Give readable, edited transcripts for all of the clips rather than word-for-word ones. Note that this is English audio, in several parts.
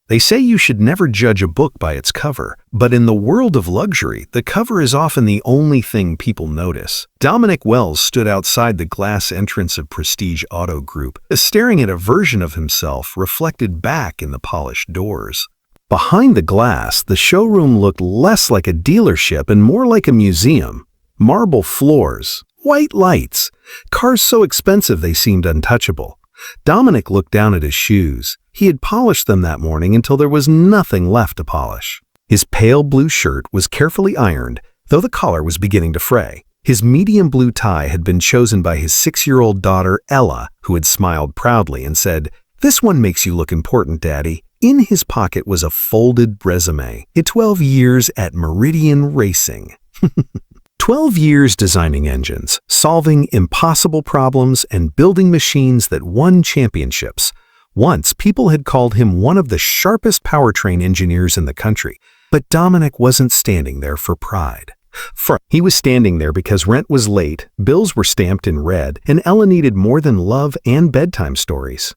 They say you should never judge a book by its cover, but in the world of luxury, the cover is often the only thing people notice. Dominic Wells stood outside the glass entrance of Prestige Auto Group, staring at a version of himself reflected back in the polished doors. Behind the glass, the showroom looked less like a dealership and more like a museum. Marble floors, white lights, cars so expensive they seemed untouchable. Dominic looked down at his shoes. He had polished them that morning until there was nothing left to polish. His pale blue shirt was carefully ironed, though the collar was beginning to fray. His medium blue tie had been chosen by his 6-year-old daughter, Ella, who had smiled proudly and said, "This one makes you look important, Daddy." In his pocket was a folded resume. 12 years at Meridian Racing. 12 years designing engines, solving impossible problems, and building machines that won championships. Once, people had called him one of the sharpest powertrain engineers in the country. But Dominic wasn't standing there for pride. He was standing there because rent was late, bills were stamped in red, and Ella needed more than love and bedtime stories.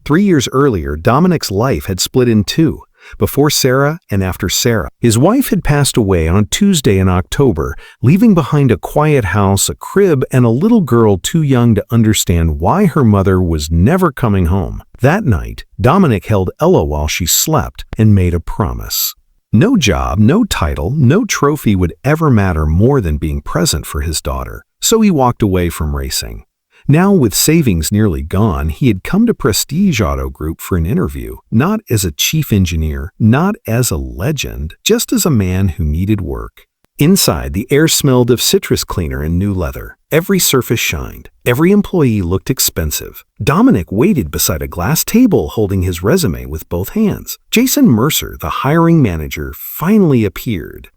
3 years earlier, Dominic's life had split in two. Before Sarah and after Sarah. His wife had passed away on Tuesday in October, leaving behind a quiet house, a crib, and a little girl too young to understand why her mother was never coming home. That night, Dominic held Ella while she slept and made a promise. No job, no title, no trophy would ever matter more than being present for his daughter. So he walked away from racing. Now, with savings nearly gone, he had come to Prestige Auto Group for an interview, not as a chief engineer, not as a legend, just as a man who needed work. Inside, the air smelled of citrus cleaner and new leather. Every surface shined. Every employee looked expensive. Dominic waited beside a glass table holding his resume with both hands. Jason Mercer, the hiring manager, finally appeared.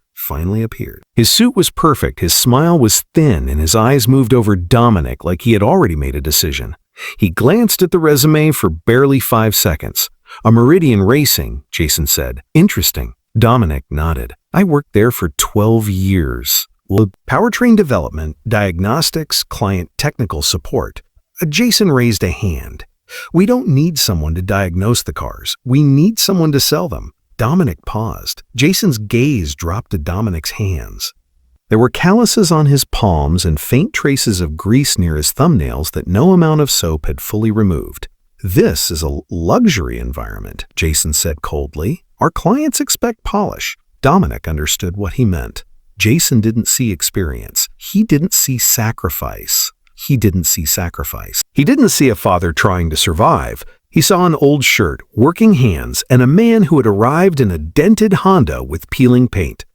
His suit was perfect, his smile was thin, and his eyes moved over Dominic like he had already made a decision. He glanced at the resume for barely 5 seconds. "A Meridian Racing," Jason said. "Interesting." Dominic nodded. "I worked there for 12 years. Well, powertrain development, diagnostics, client technical support." Jason raised a hand. "We don't need someone to diagnose the cars. We need someone to sell them." Dominic paused. Jason's gaze dropped to Dominic's hands. There were calluses on his palms and faint traces of grease near his thumbnails that no amount of soap had fully removed. "This is a luxury environment," Jason said coldly. "Our clients expect polish." Dominic understood what he meant. Jason didn't see experience. He didn't see sacrifice. He didn't see a father trying to survive. He saw an old shirt, working hands, and a man who had arrived in a dented Honda with peeling paint.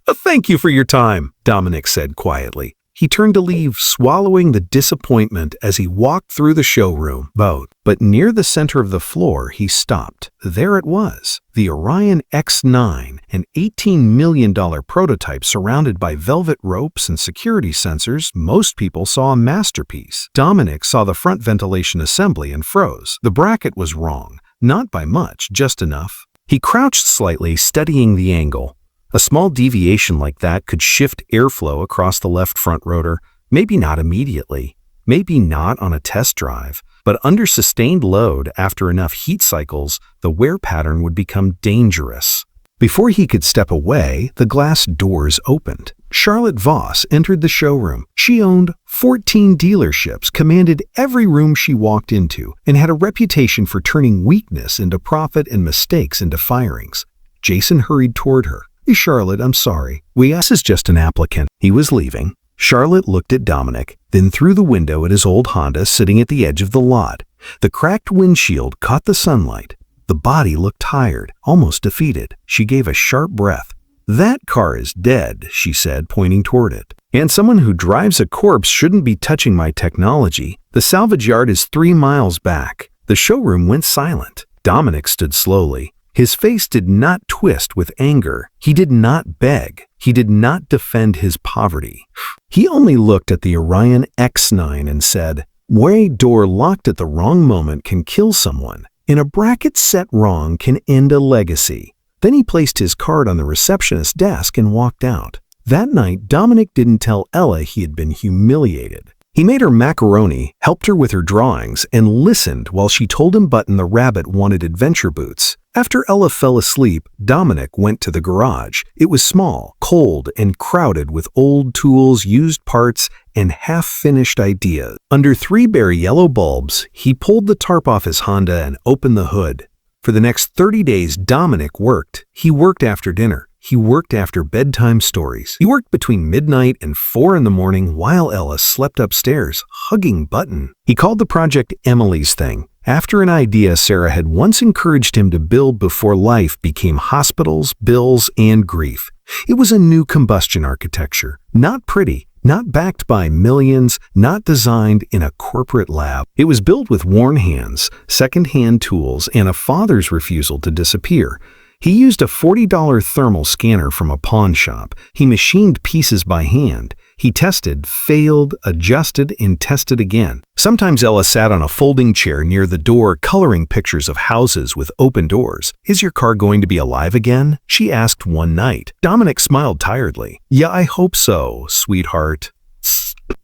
"Thank you for your time," Dominic said quietly. He turned to leave, swallowing the disappointment as he walked through the showroom. But near the center of the floor, he stopped. There it was, the Orion X9, an $18 million prototype surrounded by velvet ropes and security sensors. Most people saw a masterpiece. Dominic saw the front ventilation assembly and froze. The bracket was wrong, not by much, just enough. He crouched slightly, studying the angle. A small deviation like that could shift airflow across the left front rotor, maybe not immediately, maybe not on a test drive, but under sustained load after enough heat cycles, the wear pattern would become dangerous. Before he could step away, the glass doors opened. Charlotte Voss entered the showroom. She owned 14 dealerships, commanded every room she walked into, and had a reputation for turning weakness into profit and mistakes into firings. Jason hurried toward her. "Hey, Charlotte, I'm sorry. This is just an applicant." He was leaving. Charlotte looked at Dominic, then through the window at his old Honda sitting at the edge of the lot. The cracked windshield caught the sunlight. The body looked tired, almost defeated. She gave a sharp breath. "That car is dead," she said, pointing toward it. "And someone who drives a corpse shouldn't be touching my technology. The salvage yard is 3 miles back." The showroom went silent. Dominic stood slowly. His face did not twist with anger. He did not beg. He did not defend his poverty. He only looked at the Orion X9 and said, "Where a door locked at the wrong moment can kill someone, and a bracket set wrong can end a legacy." Then he placed his card on the receptionist's desk and walked out. That night, Dominic didn't tell Ella he had been humiliated. He made her macaroni, helped her with her drawings, and listened while she told him Button the rabbit wanted adventure boots. After Ella fell asleep, Dominic went to the garage. It was small, cold, and crowded with old tools, used parts, and half-finished ideas. Under 3 bare yellow bulbs, he pulled the tarp off his Honda and opened the hood. For the next 30 days, Dominic worked. He worked after dinner. He worked after bedtime stories. He worked between midnight and 4 in the morning while Ella slept upstairs, hugging Button. He called the project Emily's Thing, after an idea Sarah had once encouraged him to build before life became hospitals, bills, and grief. It was a new combustion architecture, not pretty, not backed by millions, not designed in a corporate lab. It was built with worn hands, second-hand tools, and a father's refusal to disappear. He used a $40 thermal scanner from a pawn shop. He machined pieces by hand. He tested, failed, adjusted, and tested again. Sometimes Ella sat on a folding chair near the door coloring pictures of houses with open doors. "Is your car going to be alive again?" she asked one night. Dominic smiled tiredly. "Yeah, I hope so, sweetheart."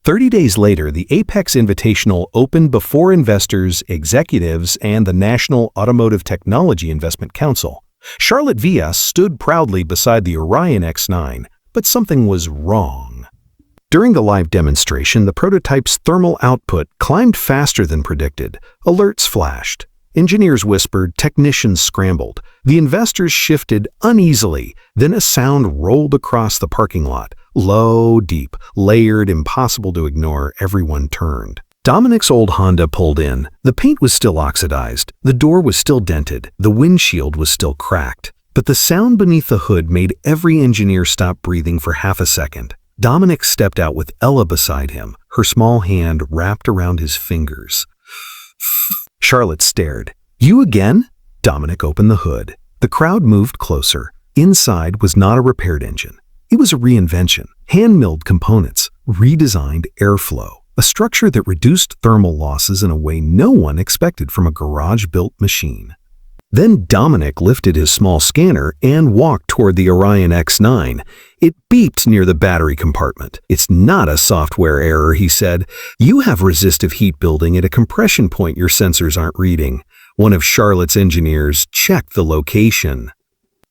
30 days later, the Apex Invitational opened before investors, executives, and the National Automotive Technology Investment Council. Charlotte Villa stood proudly beside the Orion X9, but something was wrong. During the live demonstration, the prototype's thermal output climbed faster than predicted. Alerts flashed. Engineers whispered, technicians scrambled. The investors shifted uneasily. Then a sound rolled across the parking lot. Low, deep, layered, impossible to ignore. Everyone turned. Dominic's old Honda pulled in. The paint was still oxidized. The door was still dented. The windshield was still cracked. But the sound beneath the hood made every engineer stop breathing for half a second. Dominic stepped out with Ella beside him, her small hand wrapped around his fingers. Charlotte stared. "You again?" Dominic opened the hood. The crowd moved closer. Inside was not a repaired engine. It was a reinvention. Hand-milled components, redesigned airflow, a structure that reduced thermal losses in a way no one expected from a garage-built machine. Then Dominic lifted his small scanner and walked toward the Orion X9. It beeped near the battery compartment. "It's not a software error," he said. "You have resistive heat building at a compression point your sensors aren't reading." One of Charlotte's engineers checked the location.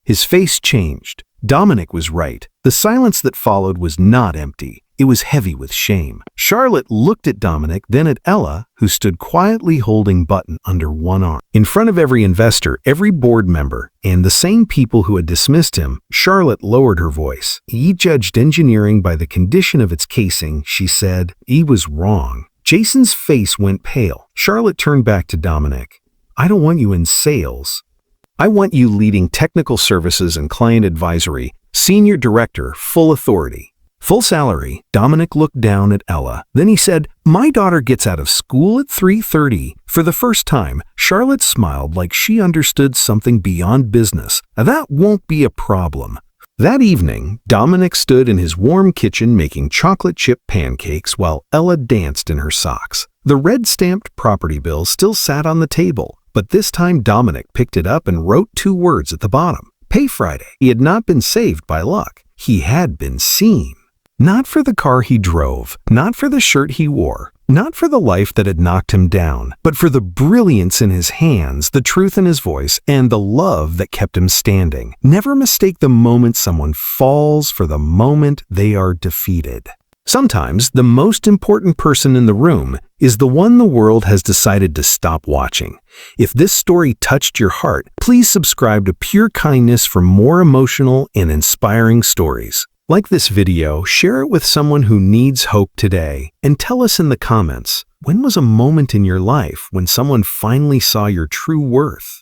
His face changed. Dominic was right. The silence that followed was not empty. It was heavy with shame. Charlotte looked at Dominic, then at Ella, who stood quietly holding Button under one arm. In front of every investor, every board member, and the same people who had dismissed him, Charlotte lowered her voice. "He judged engineering by the condition of its casing," she said. "He was wrong." Jason's face went pale. Charlotte turned back to Dominic. "I don't want you in sales. I want you leading technical services and client advisory, senior director, full authority. Full salary." Dominic looked down at Ella. Then he said, "My daughter gets out of school at 3:30. For the first time, Charlotte smiled like she understood something beyond business. "That won't be a problem." That evening, Dominic stood in his warm kitchen making chocolate chip pancakes while Ella danced in her socks. The red-stamped property bill still sat on the table, but this time Dominic picked it up and wrote 2 words at the bottom. Pay Friday. He had not been saved by luck. He had been seen. Not for the car he drove, not for the shirt he wore, not for the life that had knocked him down, but for the brilliance in his hands, the truth in his voice, and the love that kept him standing. Never mistake the moment someone falls for the moment they are defeated. Sometimes the most important person in the room is the one the world has decided to stop watching. If this story touched your heart, please subscribe to Pure Kindness for more emotional and inspiring stories. Like this video, share it with someone who needs hope today, and tell us in the comments, when was a moment in your life when someone finally saw your true worth?